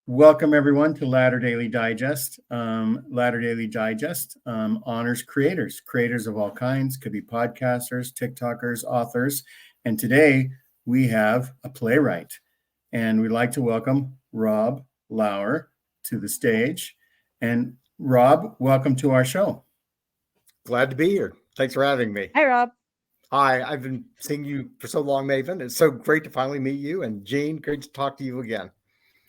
Welcome, everyone, to Latter Daily Digest. Latter Daily Digest honors creators of all kinds, could be podcasters, TikTokers, authors. And today we have a playwright. And we'd like to welcome Rob Lauer to the stage. And Rob, welcome to our show. Glad to be here. Thanks for having me. Hi, Rob. Hi, I've been seeing you for so long, Maven. It's so great to finally meet you. And Jean, great to talk to you again.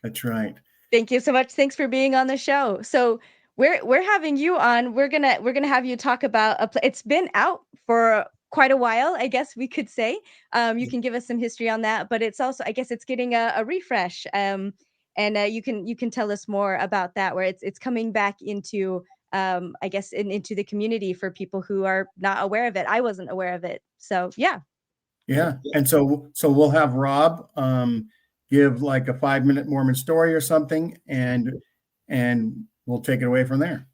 That's right. Thank you so much. Thanks for being on the show. So we're having you on. We're gonna have you talk about it's been out for quite a while, I guess we could say. You can give us some history on that, but it's also, I guess, it's getting a refresh. And you can tell us more about that, where it's coming back into I guess into the community for people who are not aware of it. I wasn't aware of it, so yeah. And so we'll have Rob give like a 5-minute Mormon story or something, and we'll take it away from there.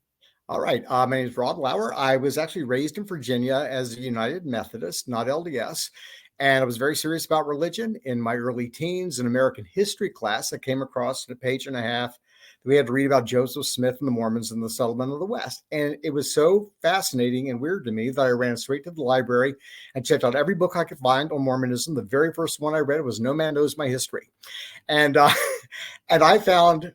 All right. My name is Rob Lauer. I was actually raised in Virginia as a United Methodist, not LDS. And I was very serious about religion in my early teens. In American history class, I came across a page and a half. We had to read about Joseph Smith and the Mormons and the settlement of the West. And it was so fascinating and weird to me that I ran straight to the library and checked out every book I could find on Mormonism. The very first one I read was No Man Knows My History. And I found,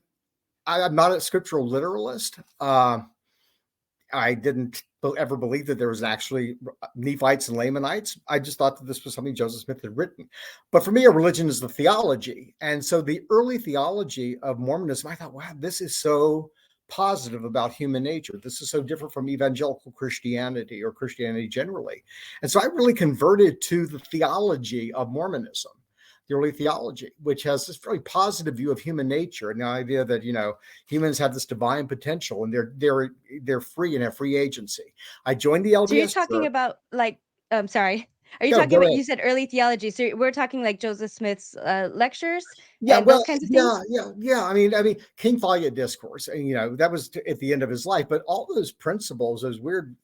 I'm not a scriptural literalist. I didn't ever believe that there was actually Nephites and Lamanites. I just thought that this was something Joseph Smith had written. But for me, a religion is the theology. And so the early theology of Mormonism, I thought, wow, this is so positive about human nature. This is so different from evangelical Christianity or Christianity generally. And so I really converted to the theology of Mormonism, the early theology, which has this very positive view of human nature and the idea that, you know, humans have this divine potential and they're free and have free agency. I joined the LDS. So you're talking about like, sorry. Are you talking about, you said early theology. So we're talking like Joseph Smith's lectures and those kinds of things? Yeah. I mean, King Folliot Discourse, and, you know, that was at the end of his life, but all those principles, those weird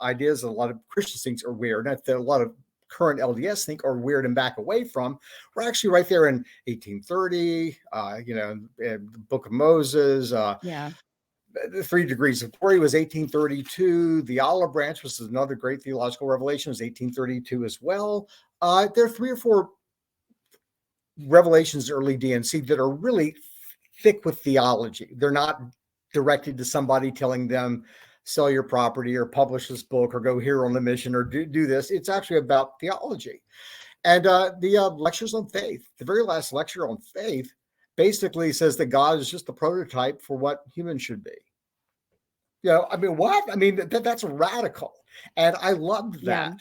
ideas that a lot of Christians think are weird, that a lot of current LDS think are weird and back away from, we're actually right there in 1830, the Book of Moses. The 3 Degrees of Glory was 1832. The Olive Branch was another great theological revelation, was 1832 as well. There are 3 or 4 revelations early DNC that are really thick with theology. They're not directed to somebody telling them, sell your property or publish this book or go here on the mission or do this. It's actually about theology. And the lectures on faith, the very last lecture on faith basically says that God is just the prototype for what humans should be. You know, I mean, what? I mean, that's radical. And I loved that. Yeah.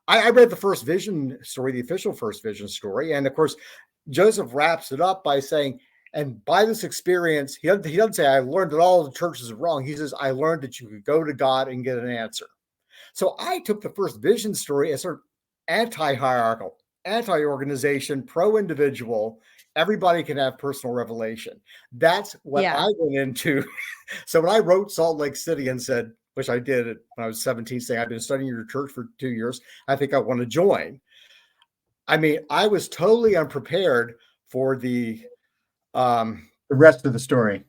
I read the first vision story, the official first vision story. And of course, Joseph wraps it up by saying, and by this experience, he doesn't say, I learned that all the churches are wrong. He says, I learned that you could go to God and get an answer. So I took the first vision story as sort of anti-hierarchical, anti-organization, pro-individual. Everybody can have personal revelation. That's what I went into. So when I wrote Salt Lake City and said, which I did when I was 17, saying, I've been studying your church for 2 years. I think I want to join. I mean, I was totally unprepared for the rest of the story.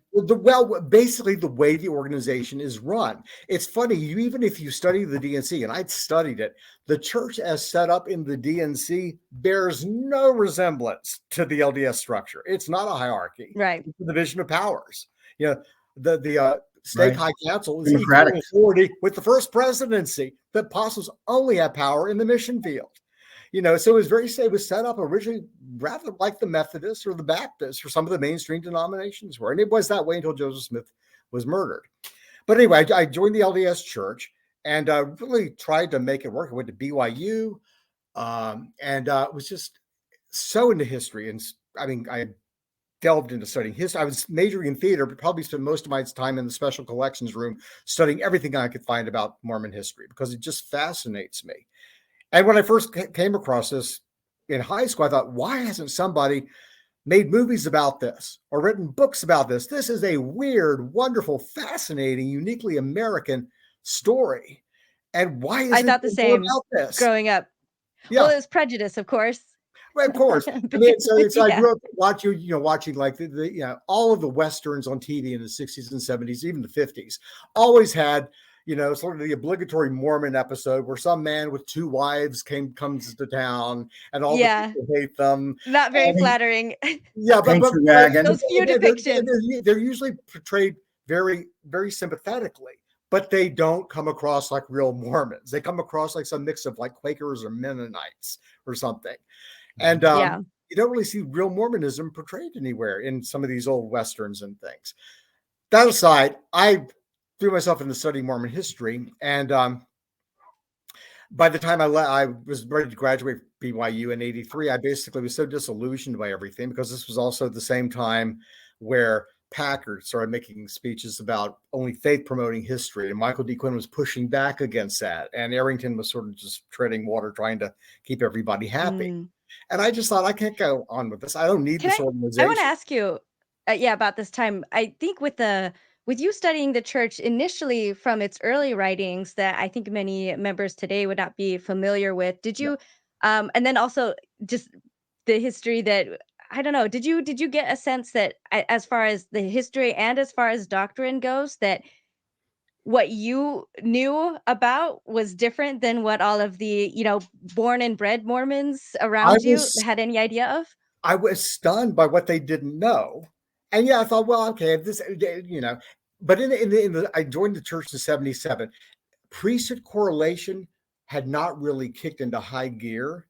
Basically the way the organization is run. It's funny, even if you study the DNC, and I'd studied it, the church as set up in the DNC bears no resemblance to the LDS structure. It's not a hierarchy. Right. It's the division of powers. You know, the stake high council is democratic equal authority with the first presidency. The apostles only have power in the mission field. You know, so it was set up originally rather like the Methodists or the Baptists or some of the mainstream denominations were. And it was that way until Joseph Smith was murdered. But anyway, I joined the LDS church and really tried to make it work. I went to BYU and was just so into history. And I mean, I delved into studying history. I was majoring in theater, but probably spent most of my time in the special collections room studying everything I could find about Mormon history because it just fascinates me. And when I first came across this in high school, I thought, why hasn't somebody made movies about this or written books about this? This is a weird, wonderful, fascinating, uniquely American story. And why isn't I thought the same about this? Growing up? Yeah. Well, it was prejudice, of course. Well, of course. I mean, so I Yeah. grew up watching like the all of the Westerns on TV in the 60s and 70s, even the 50s, always had, sort of the obligatory Mormon episode where some man with two wives comes to town and all the Yeah. people hate them. Not very And flattering. yeah, Thanks for wagging. Those few depictions. they're usually portrayed very, very sympathetically, but they don't come across like real Mormons. They come across like some mix of like Quakers or Mennonites or something. And Yeah. you don't really see real Mormonism portrayed anywhere in some of these old Westerns and things. That aside, I threw myself into studying Mormon history. And by the time I was ready to graduate from BYU in '83, I basically was so disillusioned by everything, because this was also the same time where Packard started making speeches about only faith promoting history. And Michael D. Quinn was pushing back against that. And Arrington was sort of just treading water, trying to keep everybody happy. Mm. And I just thought, I can't go on with this. I don't need this I organization. want to ask you, about this time. I think with you studying the church initially from its early writings that I think many members today would not be familiar with. Did you, and then also just the history that I don't know. Did you get a sense that as far as the history and as far as doctrine goes, that what you knew about was different than what all of the, born and bred Mormons around you had any idea of? I was stunned by what they didn't know. And I thought, well, okay, this, but I joined the church in '77. Priesthood correlation had not really kicked into high gear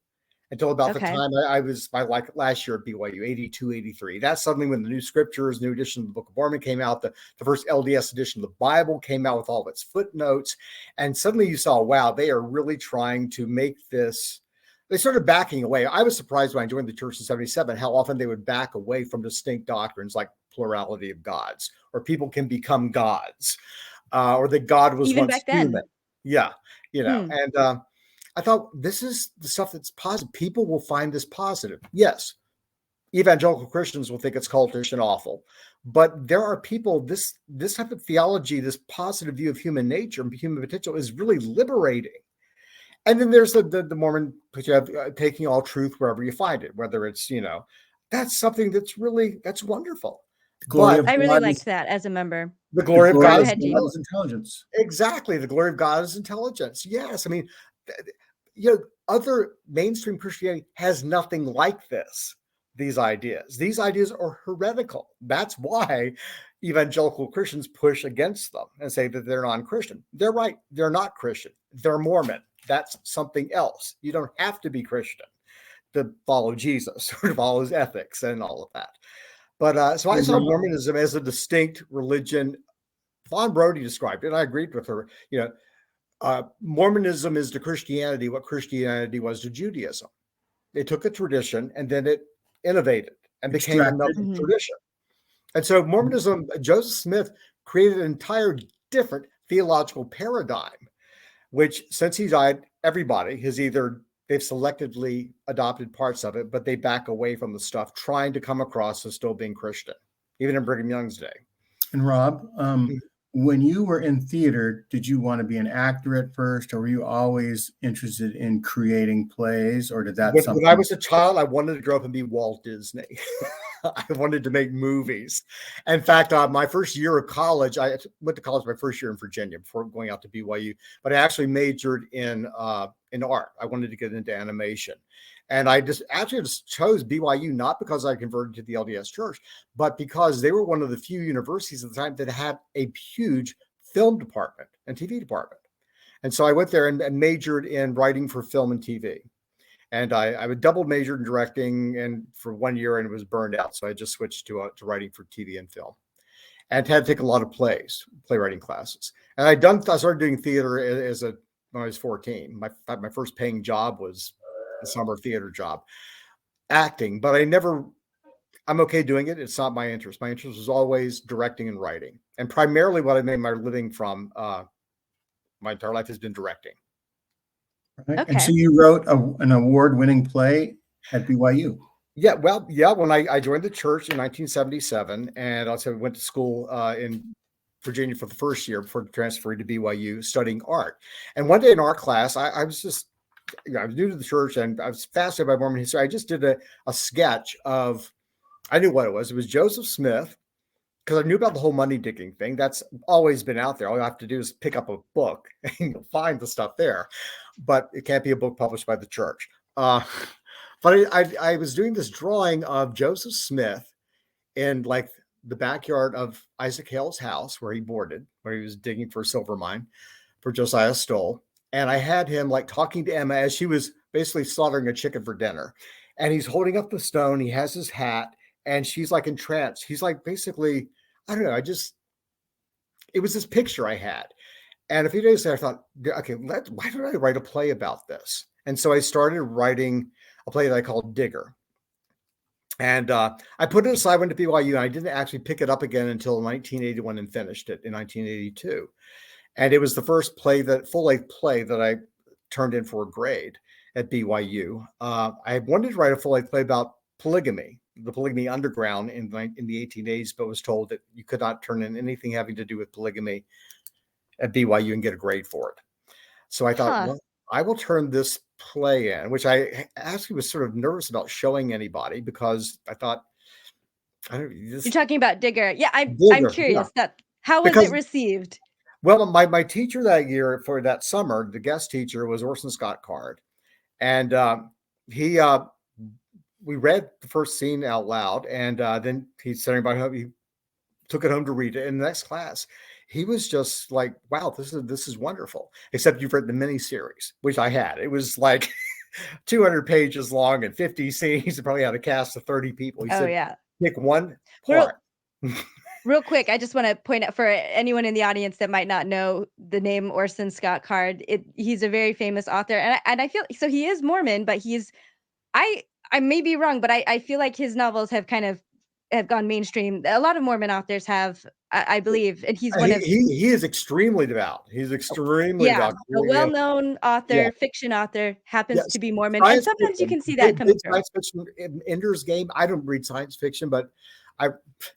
until about the time I was like last year at BYU, 82, 83. That's suddenly when the new scriptures, new edition of the Book of Mormon came out, the first LDS edition of the Bible came out with all of its footnotes. And suddenly you saw, wow, they are really trying to make this. They started backing away. I was surprised when I joined the church in '77 how often they would back away from distinct doctrines like plurality of gods, or people can become gods, or that God was Even once back then. human. Yeah, and I thought, this is the stuff that's positive. People will find this positive. Yes, evangelical Christians will think it's cultish and awful, but there are people, this type of theology, this positive view of human nature and human potential is really liberating. And then there's the Mormon taking all truth wherever you find it, whether it's, that's something that's wonderful. I really liked that as a member. The glory of God is intelligence. Exactly. The glory of God is intelligence. Yes. I mean, other mainstream Christianity has nothing like this. These ideas are heretical. That's why evangelical Christians push against them and say that they're non-Christian. They're right. They're not Christian. They're Mormon. That's something else. You don't have to be Christian to follow Jesus or to follow his ethics and all of that. But so I saw Mormonism as a distinct religion. Maven Brodie described it, and I agreed with her. Mormonism is to Christianity what Christianity was to Judaism. They took a tradition and then it innovated and became another tradition. And so Mormonism, Joseph Smith created an entire different theological paradigm, which since he died, everybody has they've selectively adopted parts of it, but they back away from the stuff, trying to come across as still being Christian, even in Brigham Young's day. And Rob, when you were in theater, did you want to be an actor at first, or were you always interested in creating plays, or did that? When I was a child, I wanted to grow up and be Walt Disney. I wanted to make movies. In fact, my first year of college, I went to college my first year in Virginia before going out to BYU, but I actually majored in art. I wanted to get into animation. And I just chose BYU, not because I converted to the LDS church, but because they were one of the few universities at the time that had a huge film department and TV department. And so I went there and majored in writing for film and TV. And I would double majored in directing and for 1 year, and it was burned out. So I just switched to writing for TV and film, and had to take a lot of playwriting classes. And I started doing theater when I was 14. My first paying job was a summer theater job, acting, but I'm okay doing it. It's not my interest. My interest was always directing and writing, and primarily what I made my living from my entire life has been directing. Right. Okay. And so you wrote an award-winning play at BYU. Yeah, well, yeah. When I joined the church in 1977, and also went to school in Virginia for the first year before transferring to BYU, studying art. And one day in art class, I was just I was new to the church and I was fascinated by Mormon history. I just did a sketch of, I knew what it was. It was Joseph Smith, because I knew about the whole money digging thing. That's always been out there. All you have to do is pick up a book and you'll find the stuff there. But it can't be a book published by the church. But I was doing this drawing of Joseph Smith in like the backyard of Isaac Hale's house where he boarded, where he was digging for a silver mine for Josiah Stoll. And I had him like talking to Emma as she was basically slaughtering a chicken for dinner. And he's holding up the stone. He has his hat and she's like entranced. He's like basically, I don't know. It was this picture I had. And a few days later, I thought, okay, why don't I write a play about this? And so I started writing a play that I called Digger. And I put it aside, went to BYU, and I didn't actually pick it up again until 1981 and finished it in 1982. And it was the first full-length play that I turned in for a grade at BYU. I wanted to write a full-length play about polygamy, the polygamy underground in the 1880s, but was told that you could not turn in anything having to do with polygamy at BYU and get a grade for it. So I thought, well, I will turn this play in, which I actually was sort of nervous about showing anybody because I thought, you're talking about Digger. Yeah, I'm curious. Yeah. How was it received? Well, my teacher that year for that summer, the guest teacher was Orson Scott Card. And we read the first scene out loud, and then he said everybody home. He took it home to read it in the next class. He was just like, wow, this is wonderful. Except you've read the miniseries, which I had. It was like 200 pages long and 50 scenes. It probably had a cast of 30 people. He said, pick one part. Real quick, I just want to point out for anyone in the audience that might not know the name Orson Scott Card. He's a very famous author, and I feel so. He is Mormon, but I may be wrong, but I feel like his novels have gone mainstream. A lot of Mormon authors have, I believe, and he's one of he is extremely devout. He's extremely devout. A well-known author, fiction author, happens to be Mormon, and sometimes you can see that coming through. Science fiction, Ender's Game. I don't read science fiction, but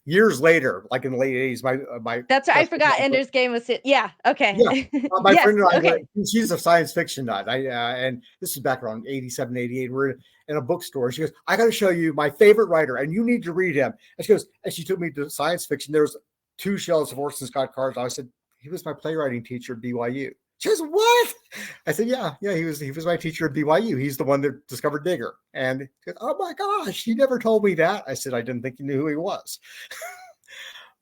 years later, like in the late 80s, my that's right. I forgot Ender's Game was it. Yeah. Okay. Yeah. My friend and I, she's a science fiction nut. And this is back around 87, 88. We're in a bookstore. She goes, I got to show you my favorite writer, and you need to read him. And she goes, and she took me to science fiction. There was 2 shelves of Orson Scott Card. I said, he was my playwriting teacher at BYU. She goes, what? I said, yeah, he was my teacher at BYU. He's the one that discovered Digger. And she goes, oh my gosh, he never told me that. I said, I didn't think you knew who he was.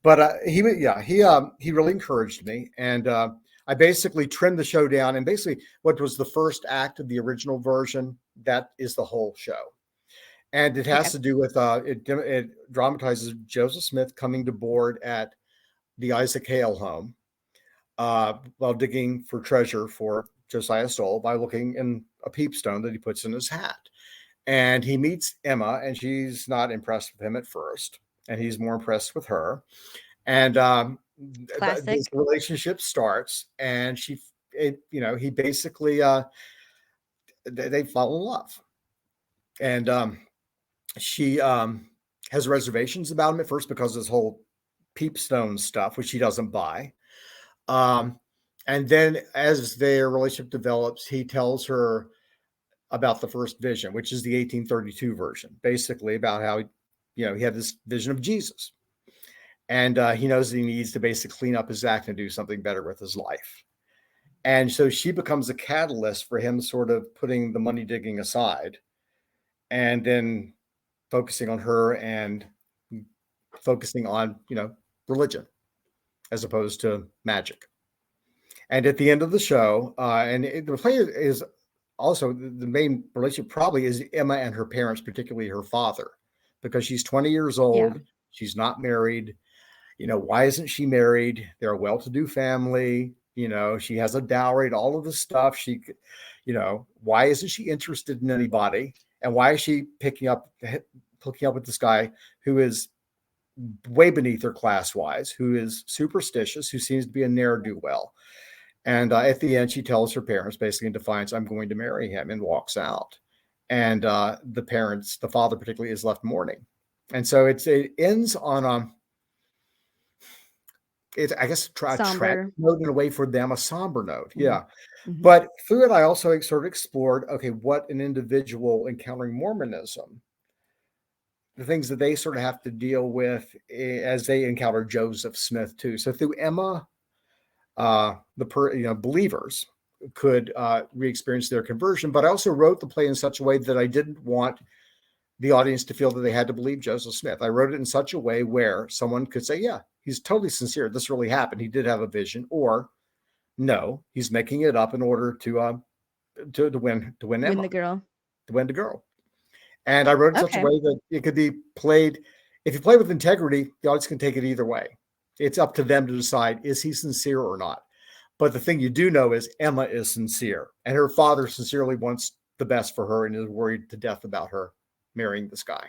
But he really encouraged me. And I basically trimmed the show down. And basically what was the first act of the original version, that is the whole show. And it has to do with, it dramatizes Joseph Smith coming to board at the Isaac Hale home while digging for treasure for Josiah Stoll by looking in a peepstone that he puts in his hat. And he meets Emma, and she's not impressed with him at first, and he's more impressed with her. And this relationship starts, and he basically, they fall in love. And she has reservations about him at first because of this whole peepstone stuff, which she doesn't buy. And then as their relationship develops, he tells her about the first vision, which is the 1832 version, basically about how, he had this vision of Jesus. And he knows that he needs to basically clean up his act and do something better with his life. And so she becomes a catalyst for him sort of putting the money digging aside and then focusing on her and focusing on, religion as opposed to magic. And at the end of the show, the play is also the main relationship probably is Emma and her parents, particularly her father, because she's 20 years old. Yeah. She's not married. Why isn't she married? They're a well-to-do family. She has a dowry, all of this stuff. Why isn't she interested in anybody? And why is she hooking up with this guy who is way beneath her class-wise, who is superstitious, who seems to be a ne'er-do-well? And at the end, she tells her parents, basically in defiance, I'm going to marry him, and walks out. And the father particularly, is left mourning. And so it ends on it's, I guess, a tragic Somber. note in a way for them, a somber note. Yeah. Mhm. But through it, I also sort of explored, okay, what an individual encountering Mormonism, the things that they sort of have to deal with as they encounter Joseph Smith too. So through Emma, believers could re-experience their conversion. But I also wrote the play in such a way that I didn't want the audience to feel that they had to believe Joseph Smith. I wrote it in such a way where someone could say, yeah, he's totally sincere. This really happened. He did have a vision. Or no, he's making it up in order to win Emma, the girl. to win the girl. And I wrote it in such a Okay. way that it could be played. If you play with integrity, the audience can take it either way. It's up to them to decide, is he sincere or not? But the thing you do know is Emma is sincere, and her father sincerely wants the best for her and is worried to death about her marrying this guy.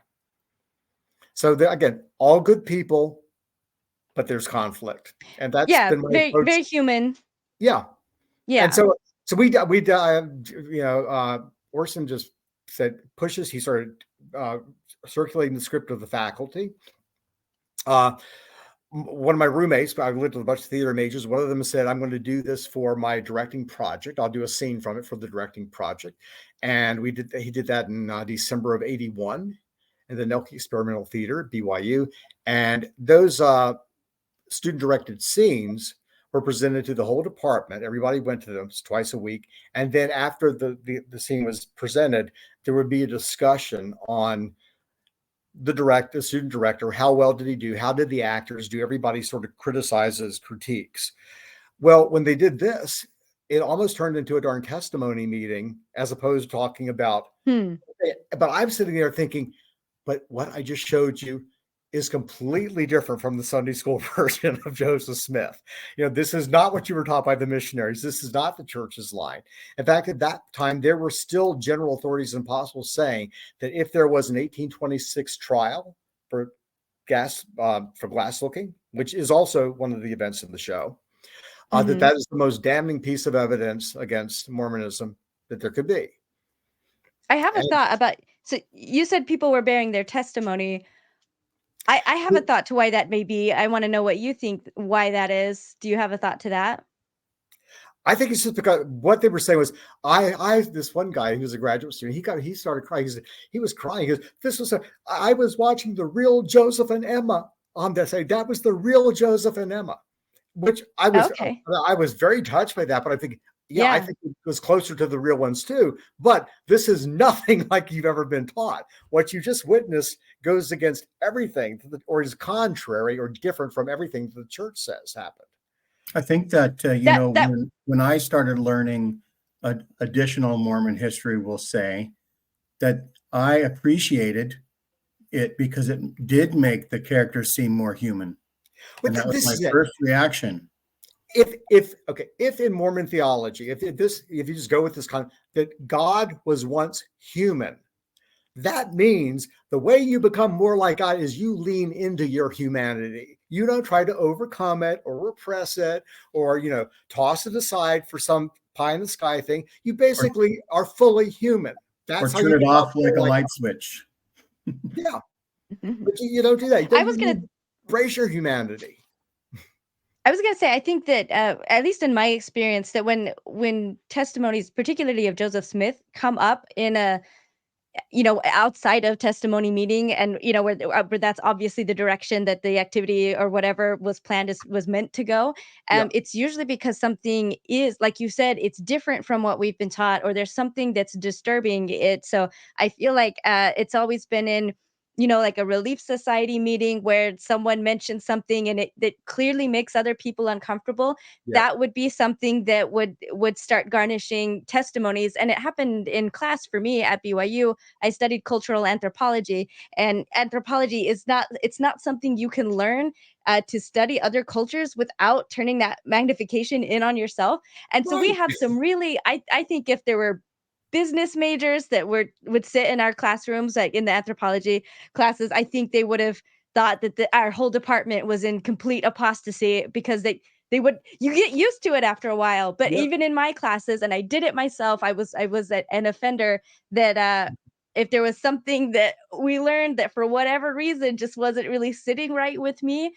So again, all good people, but there's conflict, and that's been my very approach. very human. Yeah. And so Orson just said pushes. He started circulating the script of the faculty. One of my roommates, I lived with a bunch of theater majors. One of them said, I'm going to do this for my directing project. I'll do a scene from it for the directing project. And he did that in December of 81 in the Nelke Experimental Theater at BYU. And those student directed scenes were presented to the whole department. Everybody went to them twice a week. And then after the scene was presented, there would be a discussion on the student director, how well did he do? How did the actors do? Everybody sort of criticizes critiques. Well, when they did this, it almost turned into a darn testimony meeting as opposed to talking about, but I'm sitting there thinking, but what I just showed you is completely different from the Sunday school version of Joseph Smith. This is not what you were taught by the missionaries. This is not the church's line. In fact, at that time, there were still general authorities and apostles saying that if there was an 1826 trial for glass looking, which is also one of the events of the show, that is the most damning piece of evidence against Mormonism that there could be. I have a thought about, so you said people were bearing their testimony. I have a thought to why that may be. I want to know what you think, why that is. Do you have a thought to that? I think it's just because what they were saying was, this one guy who was a graduate student, he started crying. He was crying. He goes, I was watching the real Joseph and Emma on that side. That was the real Joseph and Emma, which I was very touched by that. But I think, I think it was closer to the real ones too. But this is nothing like you've ever been taught. What you just witnessed goes against everything, or is contrary or different from everything the church says happened. I think that, when I started learning additional Mormon history, we'll say that I appreciated it because it did make the characters seem more human. And that was my first reaction. If in Mormon theology, if you just go with this concept that God was once human, that means the way you become more like God is you lean into your humanity. You don't try to overcome it or repress it or, toss it aside for some pie in the sky thing. You basically are fully human. That's or turn it off like a light switch. Yeah. But you don't do that. You embrace your humanity. I was going to say, I think that, at least in my experience, that when testimonies, particularly of Joseph Smith, come up in a, outside of testimony meeting and, where that's obviously the direction that the activity or whatever was planned was meant to go. It's usually because something is, like you said, it's different from what we've been taught, or there's something that's disturbing it. So I feel like it's always been in, like a Relief Society meeting where someone mentions something and that clearly makes other people uncomfortable. That would be something that would start garnishing testimonies. And it happened in class for me at BYU. I studied cultural anthropology, and anthropology it's not something you can learn to study other cultures without turning that magnification in on yourself. And so we have some really, I think if there were business majors that would sit in our classrooms, like in the anthropology classes, I think they would have thought that our whole department was in complete apostasy, because you get used to it after a while. But even in my classes, and I did it myself, I was an offender that if there was something that we learned that for whatever reason just wasn't really sitting right with me,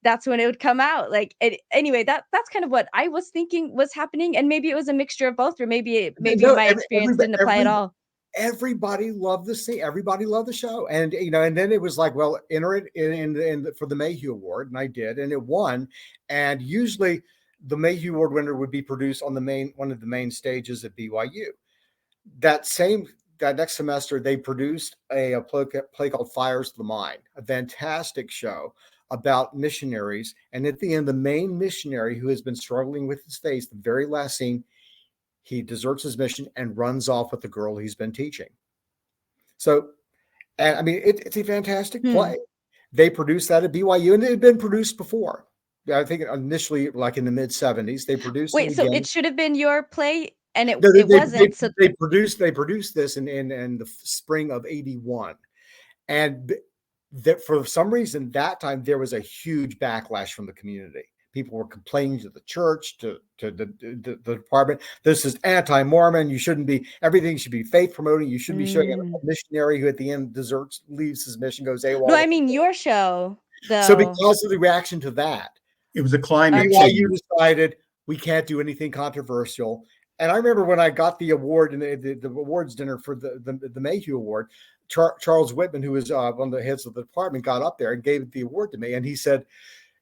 that's when it would come out. Like anyway, that's kind of what I was thinking was happening, and maybe it was a mixture of both, or maybe No, my experience didn't apply at all. Everybody loved the scene. Everybody loved the show, and and then it was like, well, enter it in for the Mayhew Award, and I did, and it won. And usually, the Mayhew Award winner would be produced on one of the main stages at BYU. That next semester, they produced a play called Fires of the Mind, a fantastic show about missionaries. And at the end, the main missionary who has been struggling with his faith, the very last scene, he deserts his mission and runs off with the girl he's been teaching. So, and I mean, it's a fantastic play. They produced that at BYU, and it had been produced before. I think initially, like in the mid 70s, they produced. Wait, so it should have been your play, and it wasn't. So they produced this in the spring of '81, and that for some reason that time there was a huge backlash from the community. People were complaining to the church, to the department. This is anti-Mormon. You shouldn't be. Everything should be faith promoting. You should be showing a missionary who at the end leaves his mission, goes AWOL. No, I mean your show, though. So because of the reaction to that, it was a climate change. You decided we can't do anything controversial. And I remember when I got the award and the awards dinner for the Mayhew Award, Charles Whitman, who was one of the heads of the department, got up there and gave the award to me, and he said,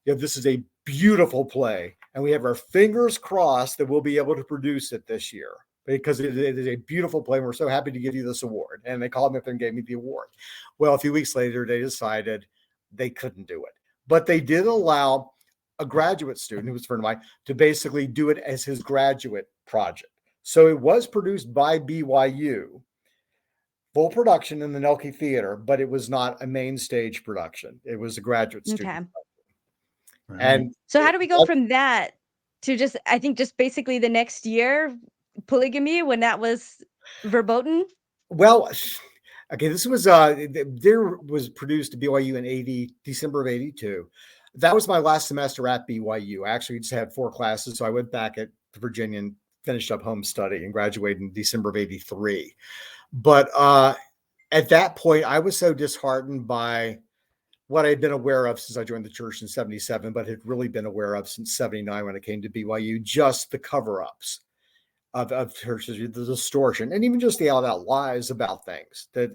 this is a beautiful play, and we have our fingers crossed that we'll be able to produce it this year, because it is a beautiful play. And we're so happy to give you this award. And they called me up and gave me the award. Well, a few weeks later, they decided they couldn't do it, but they did allow a graduate student who was a friend of mine to basically do it as his graduate project. So it was produced by BYU, full production in the Nelke Theater, but it was not a main stage production. It was a graduate student. Right. And so how do we go from that to just basically the next year, Polygamy, when that was verboten? Well, okay, this was there was produced at BYU in December of '82. That was my last semester at BYU. I actually just had 4 classes, so I went back to Virginia and finished up home study and graduated in December of '83. But at that point, I was so disheartened by what I had been aware of since I joined the church in '77, but had really been aware of since '79 when it came to BYU, just the cover-ups of churches, the distortion, and even just the out lies about things that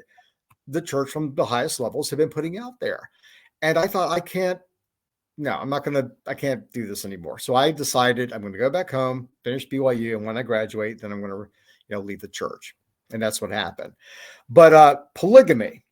the church from the highest levels have been putting out there. And I thought, I can't do this anymore. So I decided I'm going to go back home, finish BYU, and when I graduate, then I'm going to leave the church. And that's what happened. But polygamy,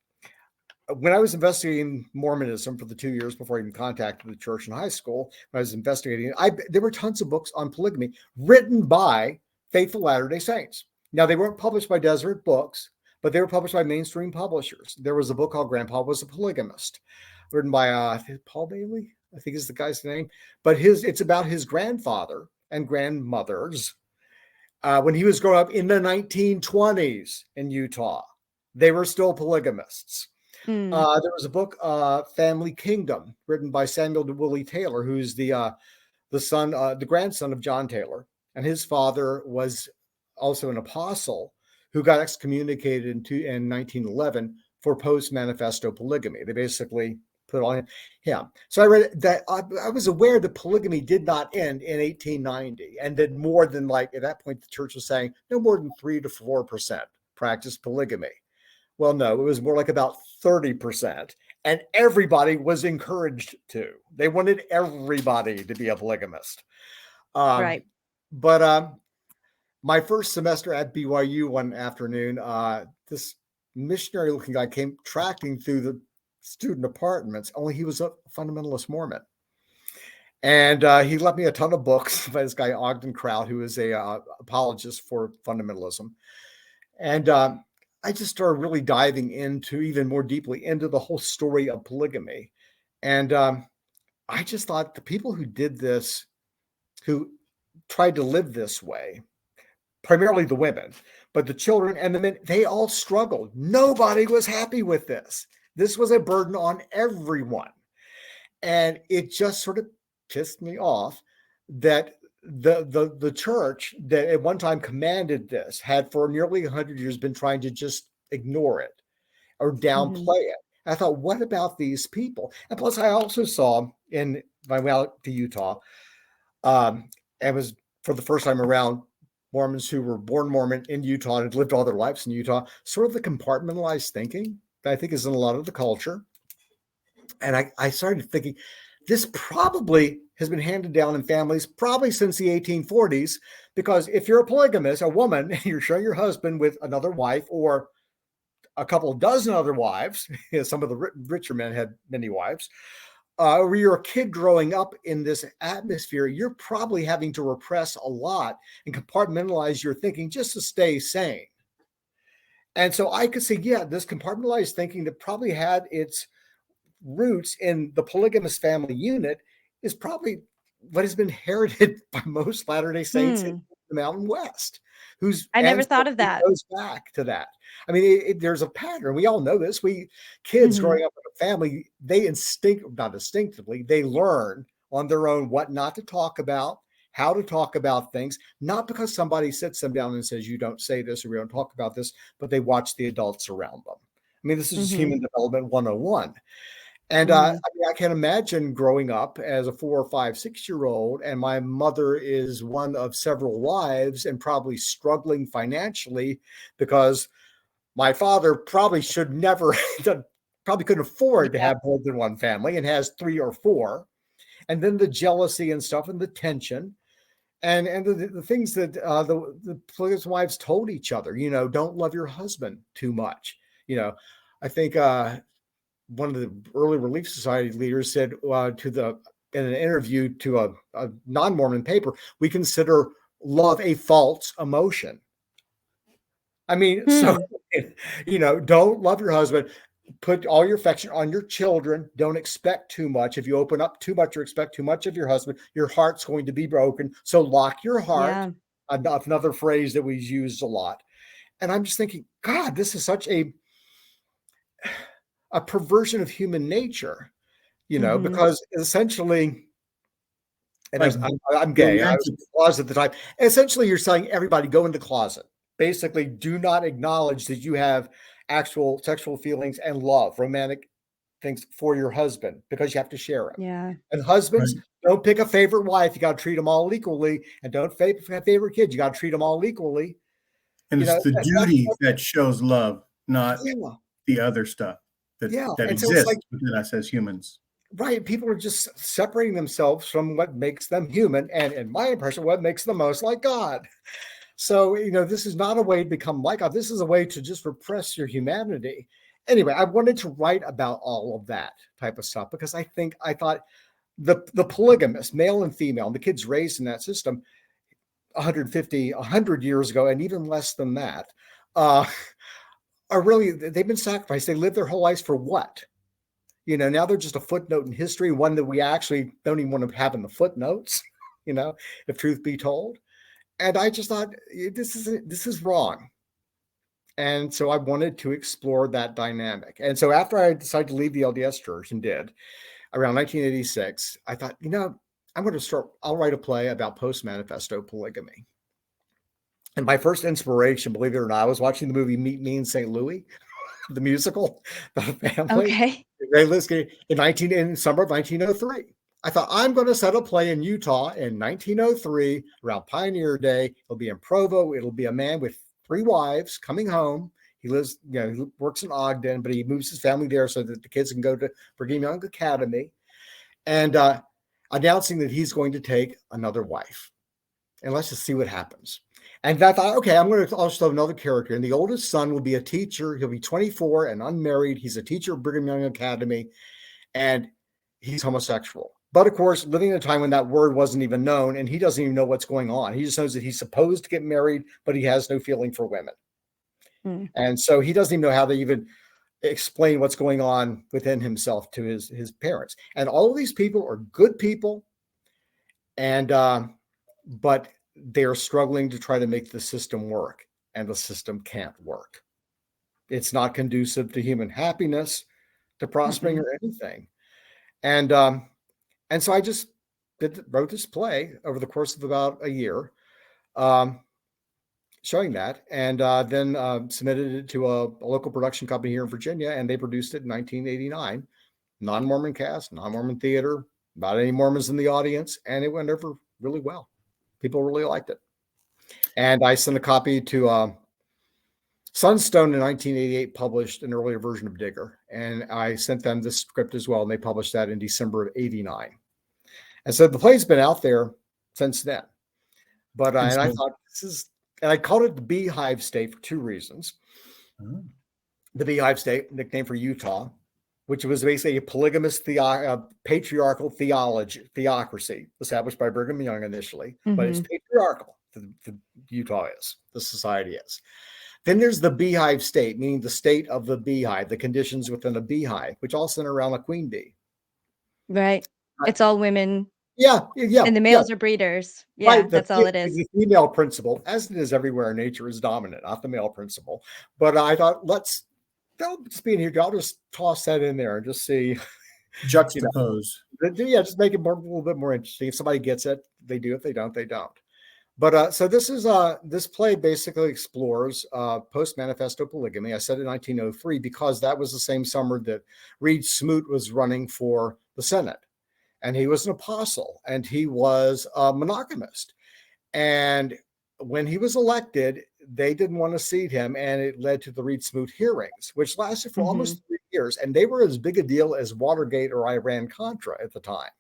when I was investigating Mormonism for the 2 years before I even contacted the church in high school, when I was investigating it, there were tons of books on polygamy written by faithful Latter-day Saints. Now, they weren't published by Deseret Books, but they were published by mainstream publishers. There was a book called Grandpa Was a Polygamist, written by Paul Bailey, I think is the guy's name. But it's about his grandfather and grandmothers when he was growing up in the 1920s in Utah. They were still polygamists. There was a book, Family Kingdom, written by Samuel DeWillie Taylor, who's the grandson of John Taylor. And his father was also an apostle who got excommunicated in 1911 for post-Manifesto polygamy. They basically put on him. So I read that. I was aware that polygamy did not end in 1890, and that more than, like, at that point, the church was saying no more than 3 to 4% practiced polygamy. Well, no, it was more like about 30%. And everybody was encouraged to. They wanted everybody to be a polygamist. Right. But my first semester at BYU one afternoon, this missionary looking guy came tracking through the student apartments, only he was a fundamentalist Mormon. And he left me a ton of books by this guy, Ogden Kraut, who is a apologist for fundamentalism. And I just started really diving into even more deeply into the whole story of polygamy. And I just thought the people who did this, who tried to live this way, primarily the women, but the children and the men, they all struggled. Nobody was happy with this. This was a burden on everyone. And it just sort of pissed me off that the church that at one time commanded this had for nearly 100 years been trying to just ignore it or downplay it. I thought, what about these people? And plus, I also saw I went out to Utah, and was for the first time around Mormons who were born Mormon in Utah and had lived all their lives in Utah, sort of the compartmentalized thinking that I think is in a lot of the culture. And I started thinking, this probably has been handed down in families probably since the 1840s, because if you're a polygamist, a woman, and you're sharing your husband with another wife or a couple dozen other wives, some of the richer men had many wives, or you're a kid growing up in this atmosphere, you're probably having to repress a lot and compartmentalize your thinking just to stay sane. And so I could say, yeah, this compartmentalized thinking that probably had its roots in the polygamous family unit is probably what has been inherited by most Latter-day Saints in the Mountain West, whose I never thought of that. Goes back to that. I mean, there's a pattern. We all know this. Kids growing up in a family, not instinctively, they learn on their own what not to talk about, how to talk about things, not because somebody sits them down and says, you don't say this or we don't talk about this, but they watch the adults around them. I mean, this is human development 101. And I can imagine growing up as a 4 or 5, 6-year-old, and my mother is one of several wives and probably struggling financially because my father probably probably couldn't afford to have more than one family and has 3 or 4. And then the jealousy and stuff and the tension and the things that the polygamous wives told each other, don't love your husband too much. I think one of the early Relief Society leaders said in an interview to a non-Mormon paper, we consider love a false emotion. I mean, so, don't love your husband. Put all your affection on your children. Don't expect too much. If you open up too much or expect too much of your husband, your heart's going to be broken. So lock your heart. Yeah. Another phrase that we used a lot. And I'm just thinking, God, this is such a perversion of human nature, because essentially, and I'm gay, I was in the closet at the time. Essentially, you're saying everybody go in the closet. Basically, do not acknowledge that you have actual sexual feelings and love, romantic things for your husband, because you have to share them. Yeah. And husbands, don't pick a favorite wife. You got to treat them all equally. And don't favorite kids. You got to treat them all equally. And it's the duty that shows love, not the other stuff that exists within us as humans. Right. People are just separating themselves from what makes them human. And in my impression, what makes them most like God. So, this is not a way to become like God. This is a way to just repress your humanity. Anyway, I wanted to write about all of that type of stuff because I thought the polygamous, male and female, and the kids raised in that system 100 years ago, and even less than that, are really, they've been sacrificed. They lived their whole lives for what? Now they're just a footnote in history, one that we actually don't even want to have in the footnotes, if truth be told. And I just thought, this is wrong. And so I wanted to explore that dynamic. And so after I decided to leave the LDS church and did, around 1986, I thought, I'll write a play about post-Manifesto polygamy. And my first inspiration, believe it or not, I was watching the movie Meet Me in St. Louis, the musical, the family. Okay. In summer of 1903. I thought, I'm going to set a play in Utah in 1903 around Pioneer Day. It'll be in Provo. It'll be a man with 3 wives coming home. He lives, he works in Ogden, but he moves his family there so that the kids can go to Brigham Young Academy, and announcing that he's going to take another wife. And let's just see what happens. And I thought, okay, I'm going to also have another character. And the oldest son will be a teacher. He'll be 24 and unmarried. He's a teacher at Brigham Young Academy, and he's homosexual. But of course, living in a time when that word wasn't even known, and he doesn't even know what's going on. He just knows that he's supposed to get married, but he has no feeling for women. And so he doesn't even know how to even explain what's going on within himself to his parents. And all of these people are good people, and but they are struggling to try to make the system work, and the system can't work. It's not conducive to human happiness, to prospering, or anything. And so I just wrote this play over the course of about a year, showing that, and then submitted it to a local production company here in Virginia, and they produced it in 1989. Non-Mormon cast, non-Mormon theater, not any Mormons in the audience, and it went over really well. People really liked it. And I sent a copy to Sunstone in 1988, published an earlier version of Digger, and I sent them the script as well, and they published that in December of '89. And so the play's been out there since then. But and I thought and I called it the Beehive State for two reasons. Oh. The Beehive State, nickname for Utah, which was basically a polygamous patriarchal theocracy established by Brigham Young initially, but it's patriarchal. The Utah is, the society is. Then there's the Beehive State, meaning the state of the beehive, the conditions within a beehive, which all center around a queen bee. Right. It's all women. Yeah. And the males are breeders. Yeah, right. That's all it is. The female principle, as it is everywhere in nature, is dominant, not the male principle. But I thought, that'll just be in here. I'll just toss that in there and just see. Juxtapose. Just make it a little bit more interesting. If somebody gets it, they do. If they don't, they don't. But so this play basically explores post-Manifesto polygamy. I said in 1903 because that was the same summer that Reed Smoot was running for the Senate. And he was an apostle, and he was a monogamist. And when he was elected, they didn't want to seat him, and it led to the Reed Smoot hearings, which lasted for almost 3 years. And they were as big a deal as Watergate or Iran-Contra at the time.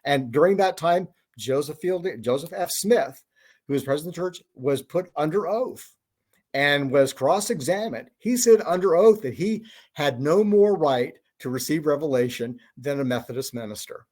And during that time, Joseph F. Smith, who was president of the church, was put under oath and was cross-examined. He said under oath that he had no more right to receive revelation than a Methodist minister.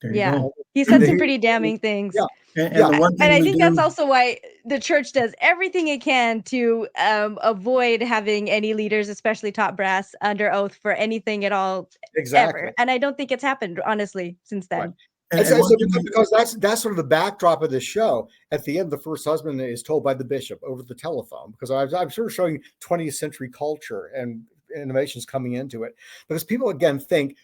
Yeah, he said some pretty damning things. Yeah. And I think that's also why the church does everything it can to avoid having any leaders, especially top brass, under oath for anything at all. Exactly. Ever. And I don't think it's happened, honestly, since then. Right. Because that's sort of the backdrop of this show. At the end, the first husband is told by the bishop over the telephone, because I'm sort of showing 20th century culture and innovations coming into it. Because people, again, think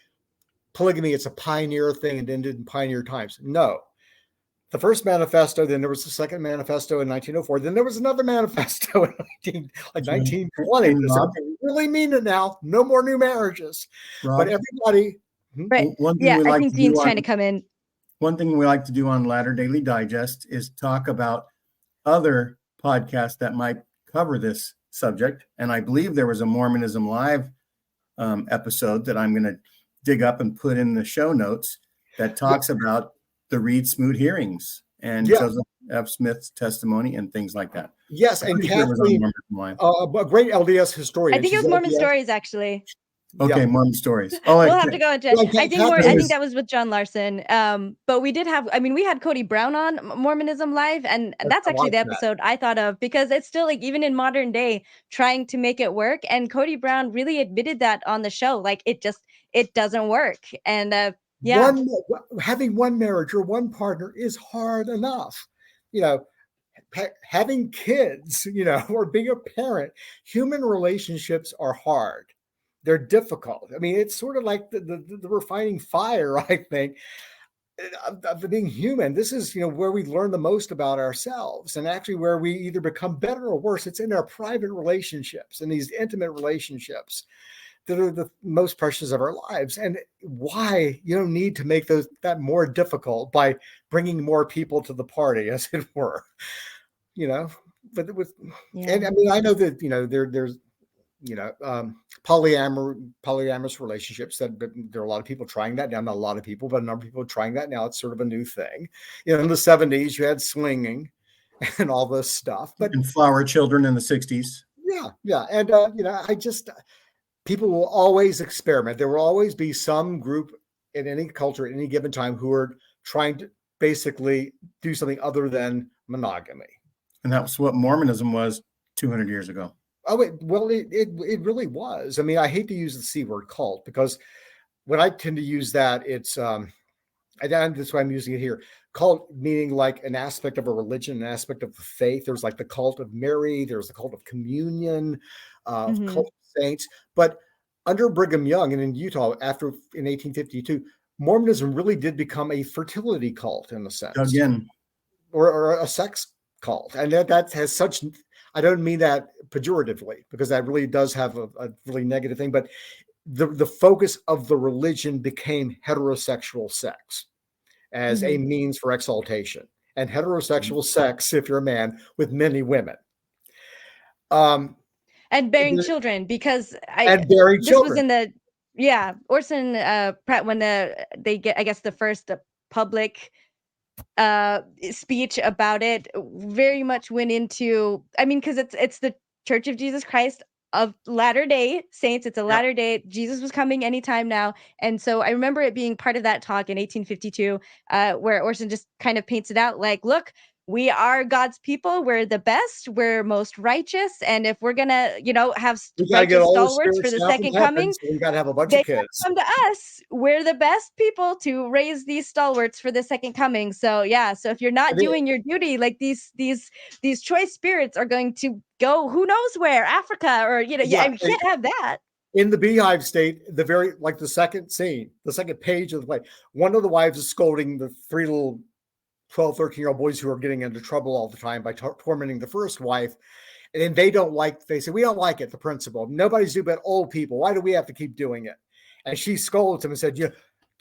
polygamy, it's a pioneer thing and ended in pioneer times. No. The first manifesto, then there was the second manifesto in 1904. Then there was another manifesto in 1920. They really mean it now. No more new marriages. Rob, but everybody... Right. I think Dean's trying to come in. One thing we like to do on Latter Daily Digest is talk about other podcasts that might cover this subject. And I believe there was a Mormonism Live episode that I'm going to dig up and put in the show notes that talks about the Reed Smoot hearings and Joseph F. Smith's testimony and things like that. Yes, and Kathleen, a great LDS historian. I think it was Mormon Stories, actually. Okay, Mormon Stories. Oh, we'll have to go into it. I think that was with John Larson. But we did have, we had Cody Brown on Mormonism Live, and that's actually the episode I thought of, because it's still, like, even in modern day, trying to make it work. And Cody Brown really admitted that on the show, like, it doesn't work. And having one marriage or one partner is hard enough. Having kids, or being a parent, human relationships are hard. They're difficult. I mean, it's sort of like the refining fire, I think, of being human. This is, where we learn the most about ourselves, and actually where we either become better or worse. It's in our private relationships and these intimate relationships that are the most precious of our lives. And why you don't need to make that more difficult by bringing more people to the party, as it were, but it was, and I mean, I know that, there's, polyamorous relationships, that there are a lot of people trying that now. Not a lot of people, but a number of people trying that now. It's sort of a new thing. In the 70s, you had swinging and all this stuff, and flower children in the 60s. Yeah. And, people will always experiment. There will always be some group in any culture at any given time who are trying to basically do something other than monogamy. And that's what Mormonism was 200 years ago. Oh, it really was. I mean, I hate to use the C word, cult, because when I tend to use that, it's, that's why I'm using it here. Cult meaning like an aspect of a religion, an aspect of the faith. There's like the cult of Mary. There's the cult of communion, cult of saints. But under Brigham Young and in Utah, in 1852, Mormonism really did become a fertility cult in a sense. Again. Or a sex cult. And that has such... I don't mean that pejoratively, because that really does have a really negative thing, but the focus of the religion became heterosexual sex. as a means for exaltation, and heterosexual sex, if you're a man, with many women. And bearing children, because bearing this children. was in the Orson Pratt, when they get, I guess, the first public speech about it, very much went into, I mean, because it's the Church of Jesus Christ of Latter-day Saints. It's a Latter-day, Jesus was coming anytime now. And so I remember it being part of that talk in 1852, where Orson just kind of paints it out like, look, we are God's people. We're the best. We're most righteous. And if we're gonna, have righteous stalwarts for the second coming, so we got to have a bunch they of kids. come to us. We're the best people to raise these stalwarts for the second coming. So yeah. So if you're not doing your duty, like these choice spirits are going to go who knows where, Africa, or you can't have that. In the Beehive State, the second scene, the second page of the play, one of the wives is scolding the three little 12, 13-year-old boys who are getting into trouble all the time by tormenting the first wife. And then they say, we don't like it, the principal. Nobody's doing but old people. Why do we have to keep doing it? And she scolds him and said,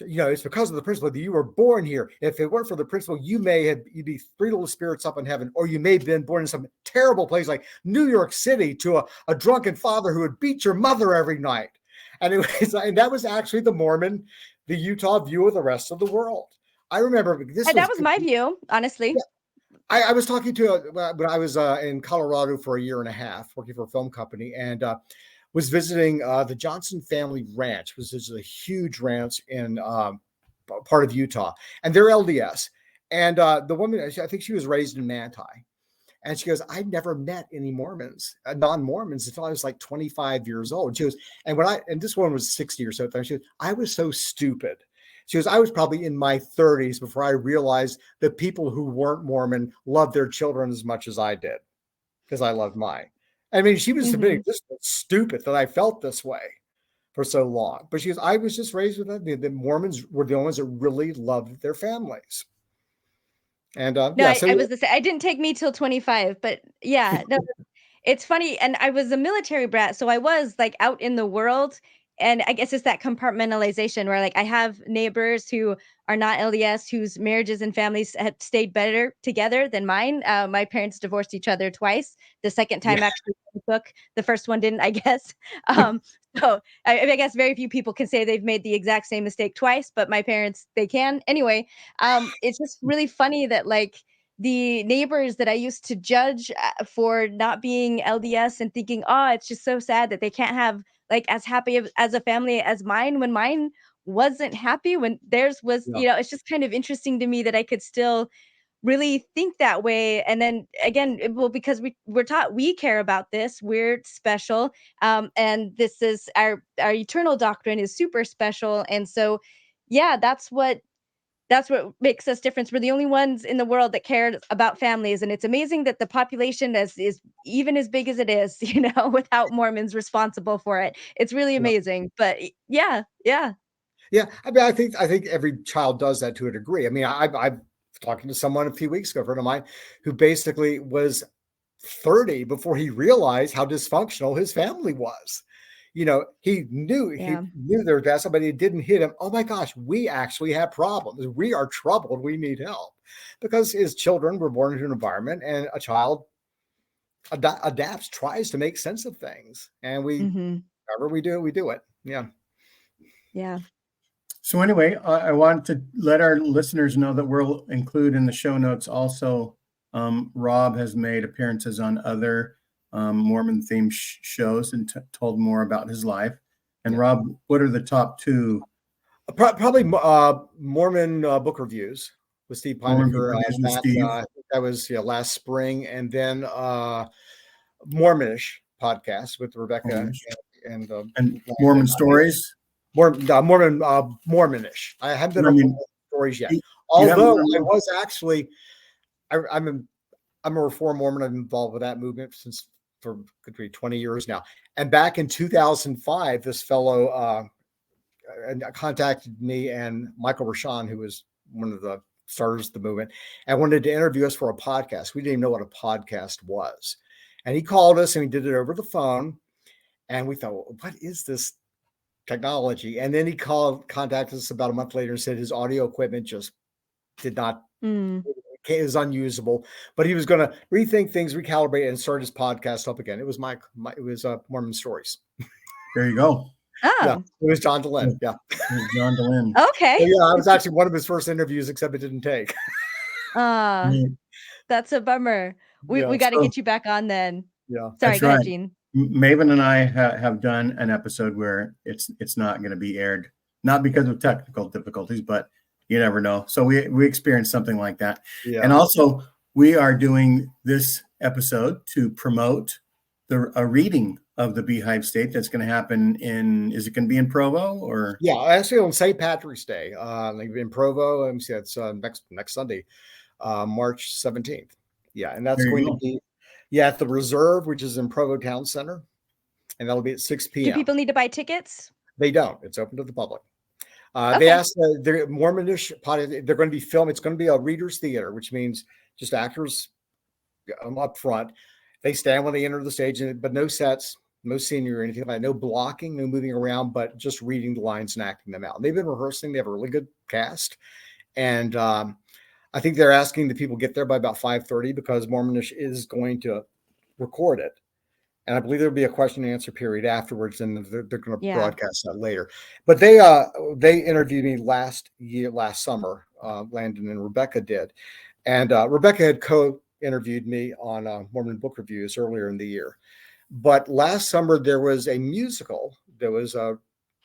it's because of the principal that you were born here. If it weren't for the principal, you'd be three little spirits up in heaven, or you may have been born in some terrible place like New York City to a drunken father who would beat your mother every night. And and that was actually the Utah view of the rest of the world. I remember that was my view, honestly. Yeah. I was talking to when I was in Colorado for a year and a half, working for a film company, and was visiting the Johnson family ranch, which is a huge ranch in part of Utah, and they're LDS. And the woman, I think she was raised in Manti, and she goes, "I never met any Mormons, non-Mormons, until I was like 25 years old." She goes, and this one was 60 or so. She goes, "I was so stupid." She goes, I was probably in my 30s before I realized that people who weren't Mormon loved their children as much as I did, because I loved mine. I mean, she was admitting this was stupid that I felt this way for so long. But she goes, I was just raised with that. The Mormons were the only ones that really loved their families. And I was the same. It didn't take me till 25, but yeah, no, it's funny. And I was a military brat, so I was like out in the world. And I guess it's that compartmentalization where like I have neighbors who are not LDS, whose marriages and families have stayed better together than mine. My parents divorced each other twice. The second time actually took. The first one didn't, I guess. So I guess very few people can say they've made the exact same mistake twice, but my parents, they can. Anyway, it's just really funny that like the neighbors that I used to judge for not being LDS and thinking, oh, it's just so sad that they can't have like as happy as a family as mine, when mine wasn't happy, when theirs was, it's just kind of interesting to me that I could still really think that way. And then again, well, because we're taught we care about this, we're special, and this is our eternal doctrine is super special. And so yeah, that's what makes us different. We're the only ones in the world that cared about families. And it's amazing that the population is even as big as it is, without Mormons responsible for it. It's really amazing. But yeah. I mean, I think every child does that to a degree. I mean, I'm talking to someone a few weeks ago, a friend of mine, who basically was 30 before he realized how dysfunctional his family was. He knew there was bad, but it didn't hit him. Oh my gosh, we actually have problems. We are troubled. We need help, because his children were born into an environment, and a child adapts, tries to make sense of things, and however we do it. Yeah. So anyway, I want to let our listeners know that we'll include in the show notes also. Rob has made appearances on other Mormon themed shows and told more about his life. And Rob, what are the top two? Probably Mormon book reviews with Steve Pinecker. That was last spring, and then Mormonish podcast with Rebecca and Mormon stories. Mormonish. I haven't done Mormon stories yet. Although I was actually, I'm a Reformed Mormon. I'm involved with that movement for could be 20 years now. And back in 2005, this fellow contacted me and Michael Rashan, who was one of the starters of the movement, and wanted to interview us for a podcast. We didn't even know what a podcast was. And he called us and we did it over the phone. And we thought, well, what is this technology? And then he contacted us about a month later and said his audio equipment just did not, Mm. it was unusable, but he was going to rethink things, recalibrate, and start his podcast up again. It was it was Mormon Stories. There you go. Yeah, Oh, it was John DeLynn. Yeah. John DeLynn. okay. So, yeah, I was actually one of his first interviews, except it didn't take. That's a bummer. We Yeah, got to so- get you back on then. Yeah. Sorry, That's go ahead, right. Gene. Maven and I have done an episode where it's not going to be aired, not because of technical difficulties, but you never know. So we experienced something like that. Yeah. And also, we are doing this episode to promote a reading of the Beehive State that's going to happen is it going to be in Provo or? Yeah, actually on St. Patrick's Day, in Provo. Let me see, it's next Sunday, March 17th. Yeah, and that's going to be at the Reserve, which is in Provo Town Centre, and that'll be at 6 p.m. Do people need to buy tickets? They don't. It's open to the public. Okay. They asked the Mormonish, they're going to be filmed. It's going to be a reader's theater, which means just actors up front. They stand when they enter the stage, but no sets, no scenery or anything like that, no blocking, no moving around, but just reading the lines and acting them out. And they've been rehearsing. They have a really good cast. And I think they're asking the people get there by about 5:30 because Mormonish is going to record it. And I believe there'll be a question and answer period afterwards, and they're going to broadcast that later. But they interviewed me last summer. Landon and Rebecca did, and Rebecca had co-interviewed me on Mormon Book Reviews earlier in the year. But last summer there was a musical that was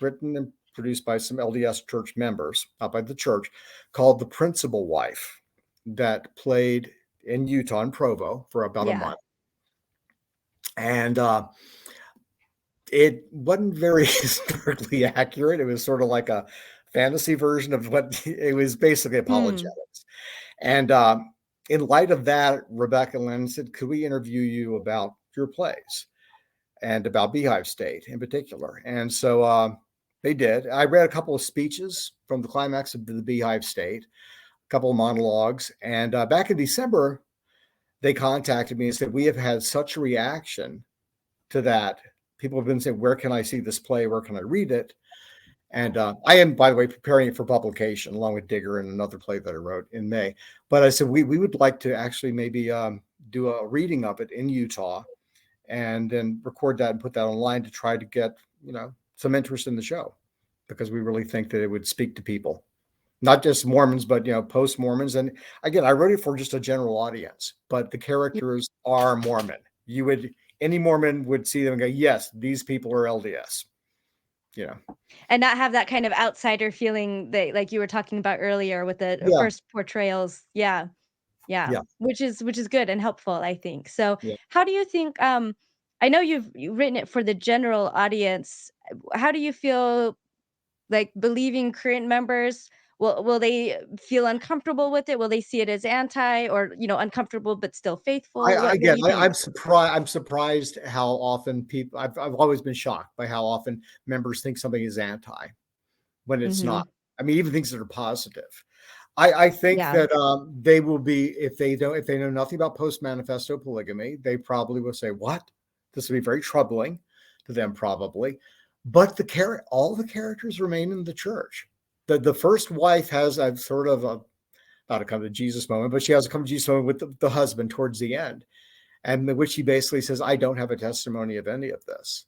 written and produced by some LDS church members, not by the church, called The Principal Wife, that played in Utah, in Provo, for about a month. And it wasn't very historically accurate. It was sort of like a fantasy version of what it was, basically apologetics. And in light of that, Rebecca and Lennon said, could we interview you about your plays and about Beehive State in particular? And so they did. I read a couple of speeches from the climax of the Beehive State, a couple of monologues. And back in December, they contacted me and said, we have had such a reaction to that. People have been saying, where can I see this play? Where can I read it? And I am, by the way, preparing it for publication along with Digger and another play that I wrote in May. But I said, we would like to actually maybe do a reading of it in Utah and then record that and put that online to try to get, some interest in the show, because we really think that it would speak to people. Not just Mormons, but, post-Mormons. And again, I wrote it for just a general audience, but the characters are Mormon. Any Mormon would see them and go, yes, these people are LDS, And not have that kind of outsider feeling that, like you were talking about earlier with the first portrayals. Yeah. Which is good and helpful, I think. So how do you think, I know you've written it for the general audience. How do you feel like believing current members? Will they feel uncomfortable with it? Will they see it as anti, or uncomfortable but still faithful? I'm surprised how often people. I've always been shocked by how often members think something is anti when it's not. I mean, even things that are positive. I think that they will be, if they know nothing about post-Manifesto polygamy, they probably will say, "What? This will be very troubling to them, probably." But all the characters remain in the church. The first wife has a sort of not a come to Jesus moment, but she has a come to Jesus moment with the husband towards the end, and in which he basically says, "I don't have a testimony of any of this,"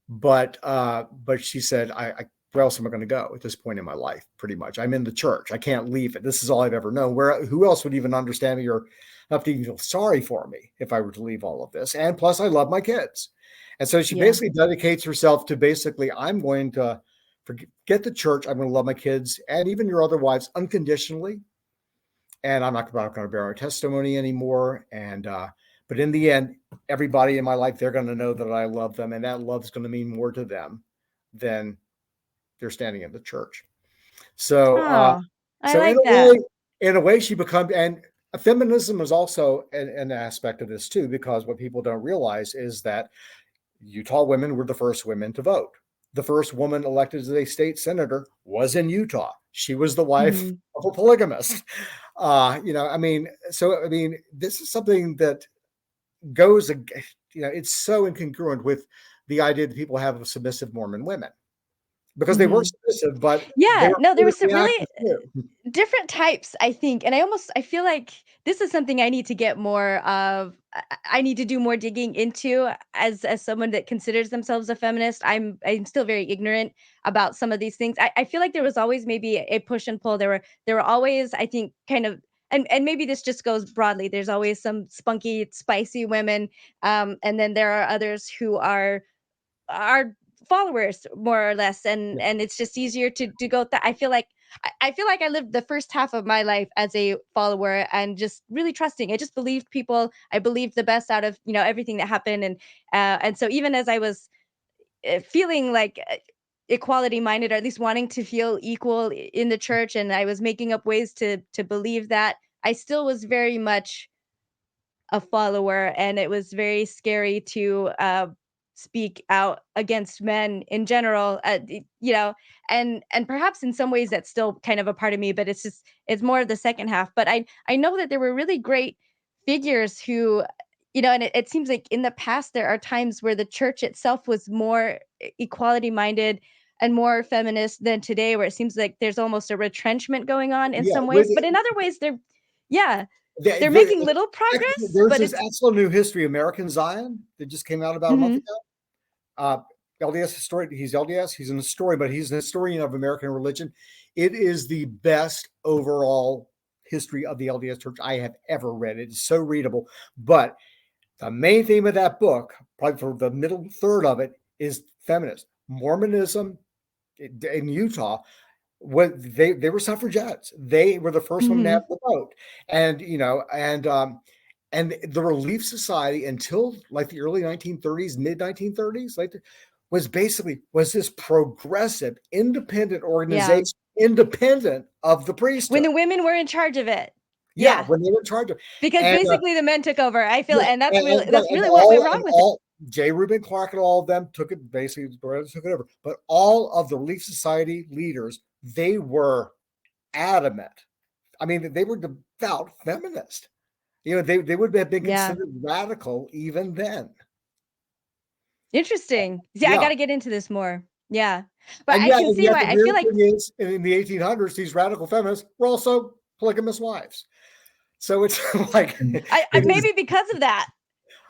But she said, where else am I going to go at this point in my life? Pretty much, I'm in the church. I can't leave it. This is all I've ever known. Who else would even understand me or have to even feel sorry for me if I were to leave all of this? And plus, I love my kids. And so she basically dedicates herself to basically, I'm going to forget the church. I'm going to love my kids and even your other wives unconditionally. And I'm not going to bear our testimony anymore. And, but in the end, everybody in my life, they're going to know that I love them. And that love is going to mean more to them than they're standing in the church. So, I like that. In a way, she becomes, and feminism is also an aspect of this too, because what people don't realize is that Utah women were the first women to vote. The first woman elected as a state senator was in Utah. She was the wife of a polygamist. This is something that goes, it's so incongruent with the idea that people have of submissive Mormon women. because they were submissive, but Yeah, no, there was some politically really active too. different types, I think, and I feel like this is something I need to get more of. I need to do more digging into as someone that considers themselves a feminist. I'm still very ignorant about some of these things. I feel like there was always maybe a push and pull. There were always, I think, kind of, and maybe this just goes broadly. There's always some spunky, spicy women, and then there are others who are followers more or less, and it's just easier to go that. I feel like I lived the first half of my life as a follower and just really trusting. I just believed people. I believed the best out of everything that happened, and so even as I was feeling like equality minded, or at least wanting to feel equal in the church, and I was making up ways to believe that, I still was very much a follower, and it was very scary to speak out against men in general, and perhaps in some ways that's still kind of a part of me, but it's more of the second half. But I know that there were really great figures who, and it seems like in the past there are times where the church itself was more equality minded and more feminist than today, where it seems like there's almost a retrenchment going on in Yeah, some ways, but in other ways yeah, they, they're they, making little progress, there's but this it's excellent new history, American Zion, that just came out about a month mhm, ago. LDS historian, he's LDS, he's an historian, but he's an historian of American religion. It is the best overall history of the LDS Church I have ever read. It is so readable. But the main theme of that book, probably for the middle third of it, is feminist. Mormonism in Utah, they were suffragettes. They were the first women to have mhm, the vote, and and the Relief Society until like the early 1930s, mid 1930s, was this progressive, independent yeah. organization, independent of the When priesthood. the women were in charge of it. Yeah, Yeah, when they were in charge of, because and basically the men took over. I feel, yeah, and right, that's really what went wrong with it. all J. Reuben Clark and all of them took it, basically took it over. But all of the Relief Society leaders, they were adamant. I mean, they were devout feminists. They would have been Yeah, considered radical even then. interesting. Yeah, I Yeah. got to get into this more. Yeah, but And I yet, can see why. the I feel weird like thing is, in the 1800s, these radical feminists were also polygamous wives. So it's like, And I it is, maybe because of that.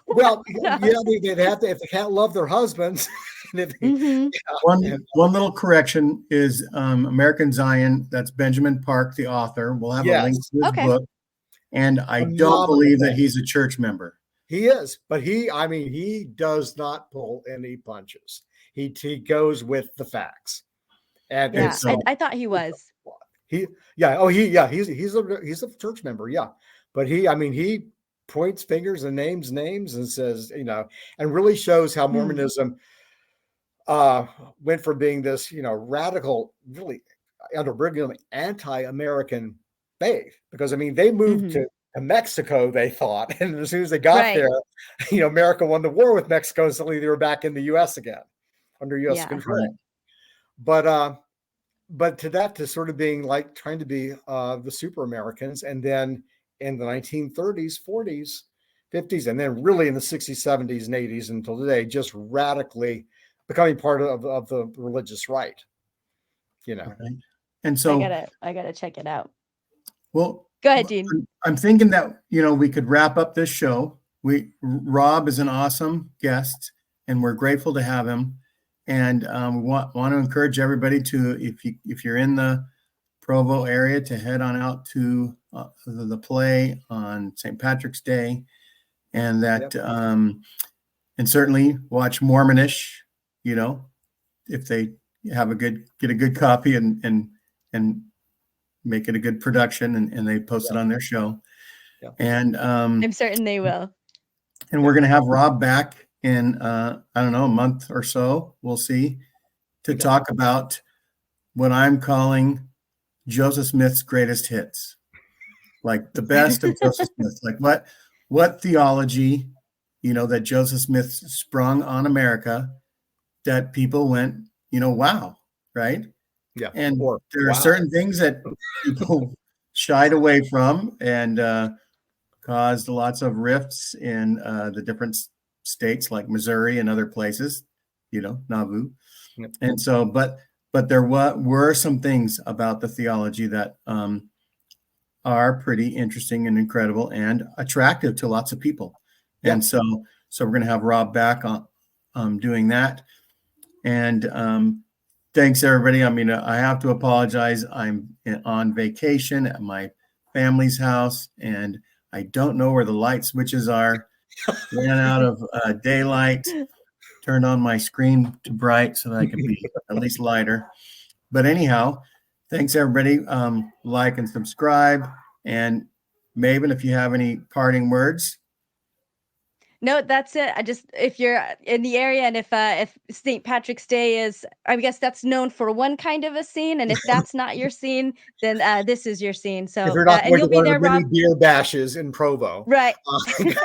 well, No. yeah, they have to, if they can't love their husbands, and if they, Mhm. yeah, one little correction is American Zion. That's Benjamin Park, the author. We'll have a link yes, to his Okay. book. And I don't phenomenal believe that book. he's a church member. He is, but I mean, he does not pull any punches. He goes with the facts. And Yeah, so, I thought he was. he, yeah, oh, he's a church member, yeah. But I mean, he points fingers and names and says, and really shows how Hmm. Mormonism went from being this, radical, really under Brigham anti-American faith. Because I mean, they moved Hmm. to Mexico, they thought, and as soon as they got Right. there, America won the war with Mexico, and suddenly they were back in the U.S. again, under U.S. Yeah. control. right. But to sort of being like trying to be the super Americans, and then in the 1930s, 40s, 50s, and then really in the 60s, 70s, and 80s until today, just radically becoming part of the religious right. Right. And I so, gotta check it out. well, Go ahead, Dean. I'm thinking that, we could wrap up this show. Rob is an awesome guest, and we're grateful to have him. And want to encourage everybody to, if you're in the Provo area, to head on out to the play on St. Patrick's Day, and that, and certainly watch Mormonish, if they get a good copy and make it a good production, and they post it on their show. Yeah. And I'm certain they will. and we're going to have Rob back in I don't know, a month or so, we'll see, to talk about what I'm calling Joseph Smith's greatest hits, like the best of Joseph Smith, like what theology, that Joseph Smith sprung on America, that people went, wow, right? Yeah. And Or there are wow. certain things that people shied away from, and caused lots of rifts in the different states like Missouri and other places, Nauvoo. Yep. And so, but but there were some things about the theology that are pretty interesting and incredible and attractive to lots of people. Yeah. And so we're going to have Rob back on doing that. And thanks, everybody. I mean, I have to apologize. I'm on vacation at my family's house, and I don't know where the light switches are. Ran out of daylight. Turned on my screen to bright so that I could be at least lighter. But anyhow, thanks, everybody. Like and subscribe. And Maven, if you have any parting words. No, that's it. If you're in the area, and if St. Patrick's Day is, I guess that's known for one kind of a scene, and if that's not your scene, then this is your scene. So if you're not and going you'll to be one there, of the many Rob. beer bashes in Provo, Right. right,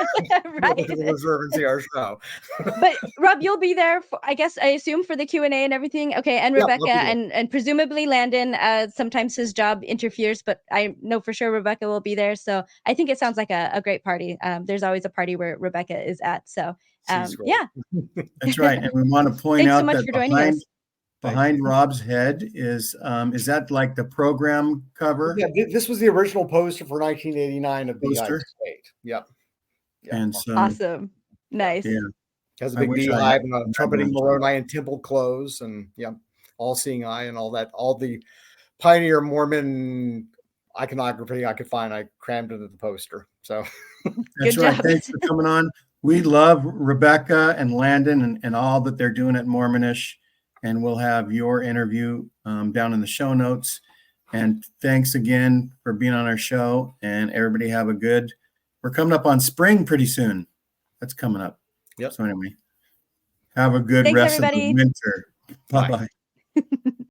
Right. reserve and see our show. But Rob, you'll be there for, I assume, for the Q&A and everything. Okay, and Yeah, I'll Rebecca be there. and presumably Landon. Sometimes his job interferes, but I know for sure Rebecca will be there. So I think it sounds like a great party. There's always a party where Rebecca is at. So yeah. That's right. And we want to point Thanks out so much that for joining us. behind Rob's head is that like the program cover? Yeah, this was the original poster for 1989 of Beehive State. Yep. Yeah. And so Awesome. Nice. Yeah. Has a big beehive and a trumpeting Moroni and temple clothes, and all seeing eye and all that. All the pioneer Mormon iconography I could find, I crammed into the poster. So that's right. Thanks for coming on. We love Rebecca and Landon and all that they're doing at Mormonish, and we'll have your interview down in the show notes. And thanks again for being on our show. And everybody have a good. We're coming up on spring pretty soon. That's coming up. Yep. So anyway, have a good rest of the winter. Bye-bye.